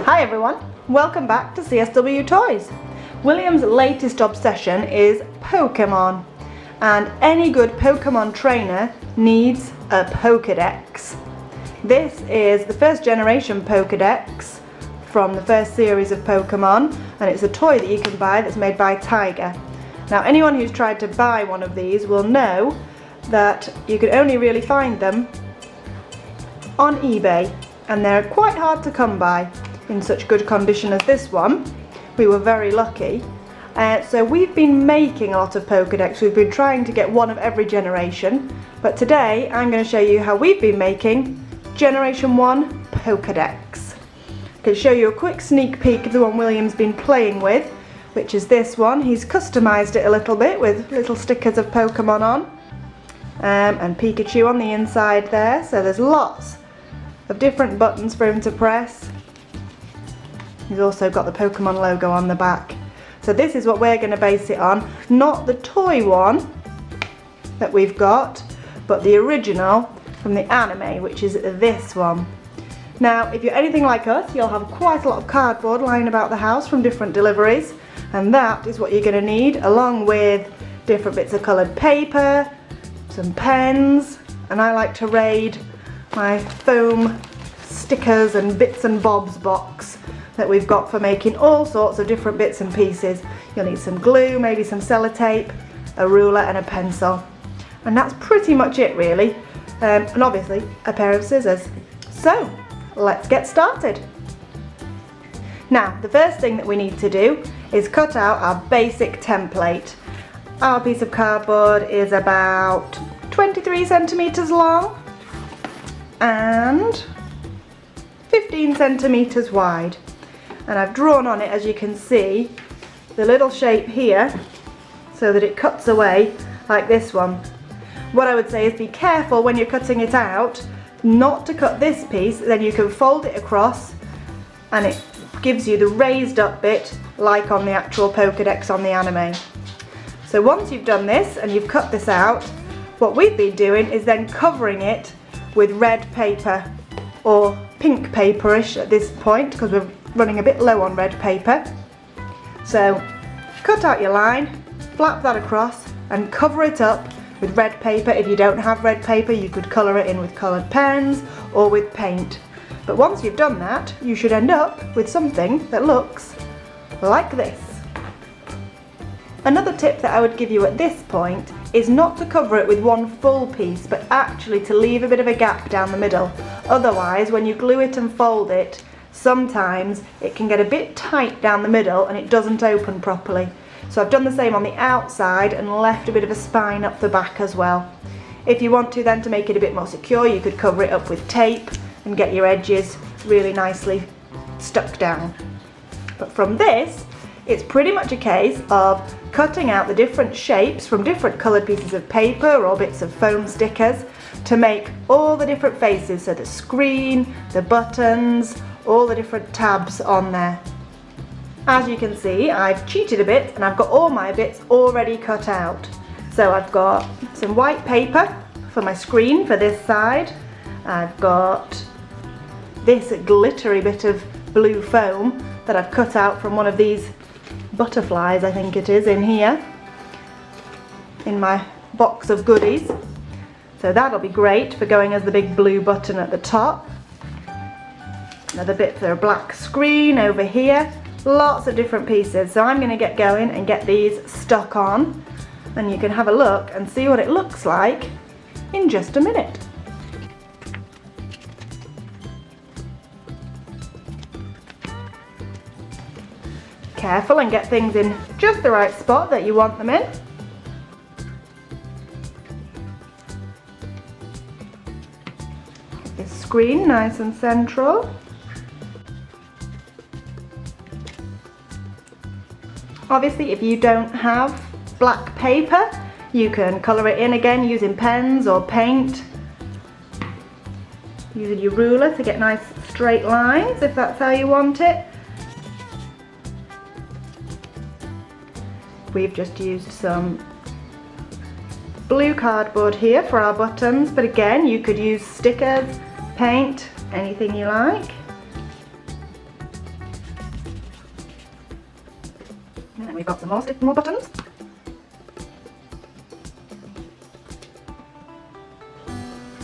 Hi everyone, welcome back to CSW Toys. William's latest obsession is Pokemon, and any good Pokemon trainer needs a Pokedex. This is the first generation Pokedex from the first series of Pokemon, and it's a toy that you can buy that's made by Tiger. Now anyone who's tried to buy one of these will know that you can only really find them on eBay, and they're quite hard to come by in such good condition as this one. We were very lucky. So we've been making a lot of Pokedex. We've been trying to get one of every generation, but today I'm going to show you how we've been making Generation 1 Pokedex. I can show you a quick sneak peek of the one William's been playing with, which is this one. He's customised it a little bit with little stickers of Pokemon on, and Pikachu on the inside there, so there's lots of different buttons for him to press. He's also got the Pokemon logo on the back. So this is what we're going to base it on, not the toy one that we've got, but the original from the anime, which is this one. Now, if you're anything like us, you'll have quite a lot of cardboard lying about the house from different deliveries, and that is what you're going to need, along with different bits of coloured paper, some pens, and I like to raid my foam stickers and bits and bobs box that we've got for making all sorts of different bits and pieces. You'll need some glue, maybe some sellotape, a ruler and a pencil. And that's pretty much it really. And obviously a pair of scissors. So let's get started. Now the first thing that we need to do is cut out our basic template. Our piece of cardboard is about 23 centimetres long and 15 centimetres wide. And I've drawn on it, as you can see, the little shape here so that it cuts away like this one. What I would say is be careful when you're cutting it out not to cut this piece, then you can fold it across and it gives you the raised up bit like on the actual Pokedex on the anime. So once you've done this and you've cut this out, what we've been doing is then covering it with red paper or pink paperish at this point, because we're running a bit low on red paper. So cut out your line, flap that across and cover it up with red paper. If you don't have red paper, you could colour it in with coloured pens or with paint. But once you've done that, you should end up with something that looks like this. Another tip that I would give you at this point is not to cover it with one full piece, but actually to leave a bit of a gap down the middle. Otherwise, when you glue it and fold it, sometimes it can get a bit tight down the middle and it doesn't open properly. So I've done the same on the outside and left a bit of a spine up the back as well. If you want to then, to make it a bit more secure, you could cover it up with tape and get your edges really nicely stuck down. But from this, it's pretty much a case of cutting out the different shapes from different coloured pieces of paper or bits of foam stickers to make all the different faces, so the screen, the buttons, all the different tabs on there. As you can see, I've cheated a bit and I've got all my bits already cut out. So I've got some white paper for my screen for this side. I've got this glittery bit of blue foam that I've cut out from one of these butterflies, I think it is, in here in my box of goodies. So that'll be great for going as the big blue button at the top. Another bit for a black screen over here. Lots of different pieces. So I'm going to get going and get these stuck on, and you can have a look and see what it looks like in just a minute. Careful and get things in just the right spot that you want them in. Get this screen nice and central. Obviously, if you don't have black paper, you can colour it in again using pens or paint. Using your ruler to get nice straight lines if that's how you want it. We've just used some blue cardboard here for our buttons, but again you could use stickers, paint, anything you like. then we've got some more buttons.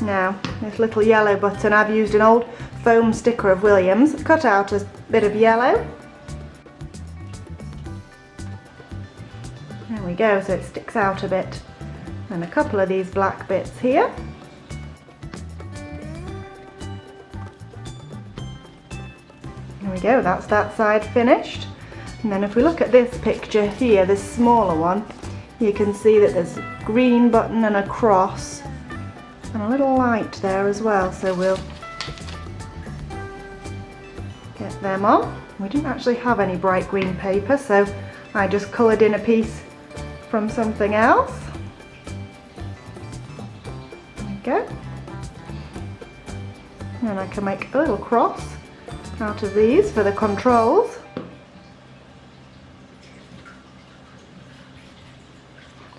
Now, this little yellow button, I've used an old foam sticker of Williams, cut out a bit of yellow. There we go, so it sticks out a bit. And a couple of these black bits here. There we go, that's that side finished. And then if we look at this picture here, this smaller one, you can see that there's a green button and a cross and a little light there as well, so we'll get them on. We didn't actually have any bright green paper, so I just coloured in a piece from something else. There we go. And I can make a little cross out of these for the controls.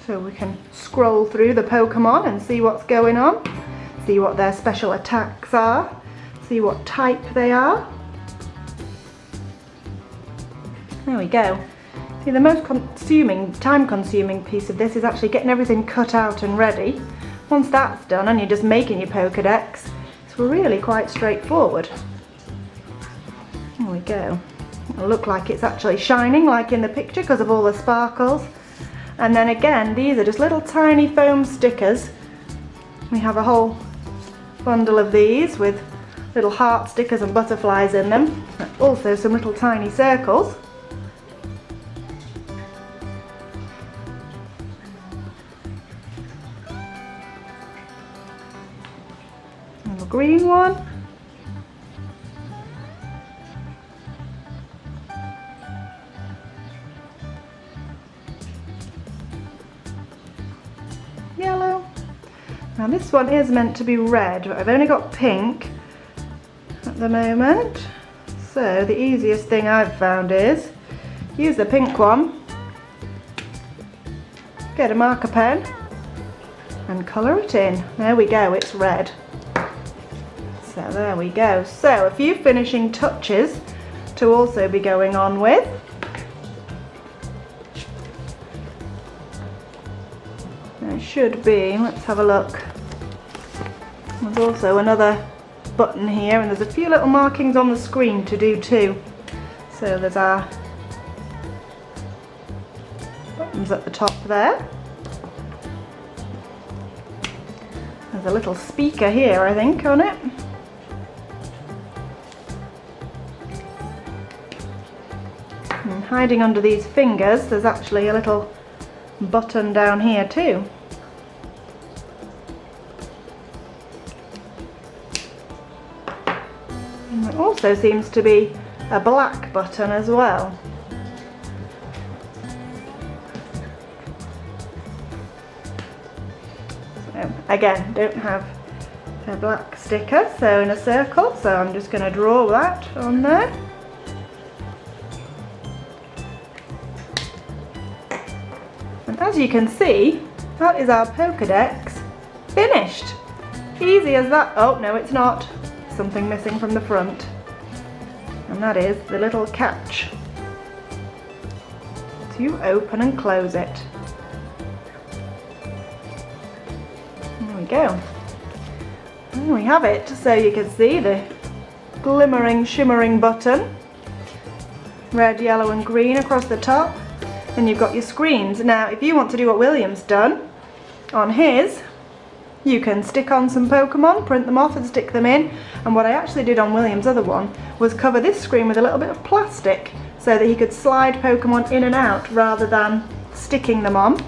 So we can scroll through the Pokemon and see what's going on, see what their special attacks are, see what type they are. There we go. See, the most time-consuming piece of this is actually getting everything cut out and ready. Once that's done and you're just making your Pokedex, it's really quite straightforward. There we go. It'll look like it's actually shining like in the picture because of all the sparkles. And then again, these are just little tiny foam stickers. We have a whole bundle of these with little heart stickers and butterflies in them. Also some little tiny circles. And a green one. Yellow. Now this one is meant to be red, but I've only got pink at the moment. So the easiest thing I've found is use the pink one, get a marker pen and colour it in. There we go, it's red. So there we go. So a few finishing touches to also be going on with. There should be, let's have a look. There's also another button here, and there's a few little markings on the screen to do too. So there's our buttons at the top there. There's a little speaker here, I think, on it. And hiding under these fingers, there's actually a little button down here too. And there also seems to be a black button as well. So again, don't have a black sticker, so in a circle, so I'm just going to draw that on there. As you can see, that is our Pokedex finished. Easy as that. Oh no, it's not. Something missing from the front. And that is the little catch to open and close it. There we go. And we have it. So you can see the glimmering, shimmering button. Red, yellow and green across the top. And you've got your screens. Now if you want to do what William's done on his, you can stick on some Pokemon, print them off and stick them in. And what I actually did on William's other one was cover this screen with a little bit of plastic so that he could slide Pokemon in and out rather than sticking them on.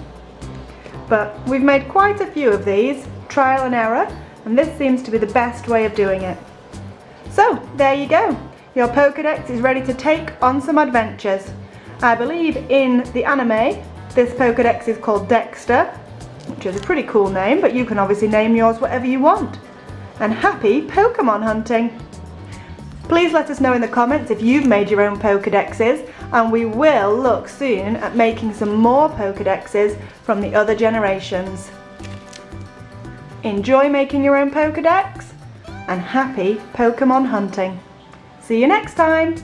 But we've made quite a few of these, trial and error, and this seems to be the best way of doing it. So there you go. Your Pokedex is ready to take on some adventures. I believe in the anime, this Pokedex is called Dexter, which is a pretty cool name, but you can obviously name yours whatever you want. And happy Pokemon hunting! Please let us know in the comments if you've made your own Pokedexes, and we will look soon at making some more Pokedexes from the other generations. Enjoy making your own Pokedex, and happy Pokemon hunting! See you next time!